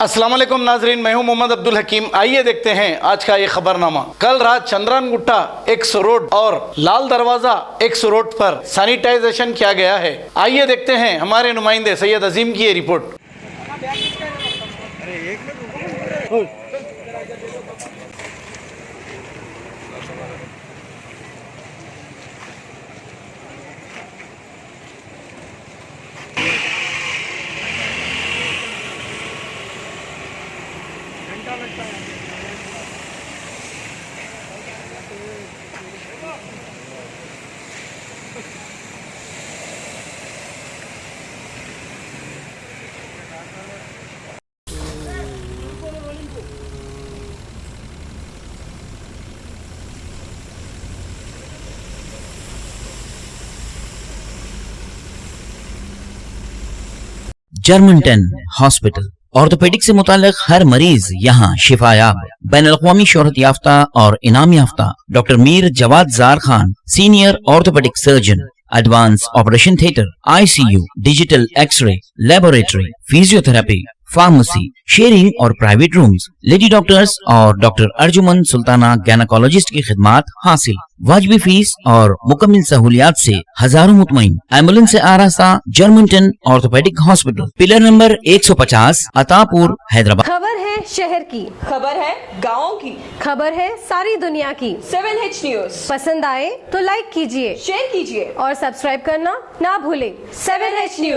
अस्सलाम वालेकुम नाजरीन, मैं हूं मोहम्मद अब्दुल हकीम। आइए देखते हैं आज का ये खबरनामा। कल रात चंद्रान गुट्टा एक्स रोड और लाल दरवाजा एक्स रोड पर सैनिटाइजेशन किया गया है। आइए देखते हैं हमारे नुमाइंदे सैयद अजीम की ये रिपोर्ट। जर्मनटन हॉस्पिटल ऑर्थोपेडिक से मुताल्लिक हर मरीज यहाँ शिफायाब। बैनुल-अक़वामी शोहरत याफ्ता और इनाम याफ्ता doctor Mir Jawad Zar Khan, senior orthopaedic surgeon, advance operation theatre, ICU, digital x ray, laboratory, physiotherapy, pharmacy, sharing और प्राइवेट रूम्स, लेडी डॉक्टर्स और डॉक्टर अर्जुमन सुल्ताना गैनाकोलॉजिस्ट की खिदमात हासिल। वाजबी फीस और मुकम्मल सहूलियात से हजारों मुतमईन। एम्बुलेंस से आरास्ता Germanton orthopaedic hospital, pillar number 150, Attapur, Hyderabad. खबर है शहर की, खबर है गाँव की, खबर है सारी दुनिया की। 7H न्यूज पसंद आए तो लाइक कीजिए, शेयर कीजिए और सब्सक्राइब करना ना भूलें। 7H news.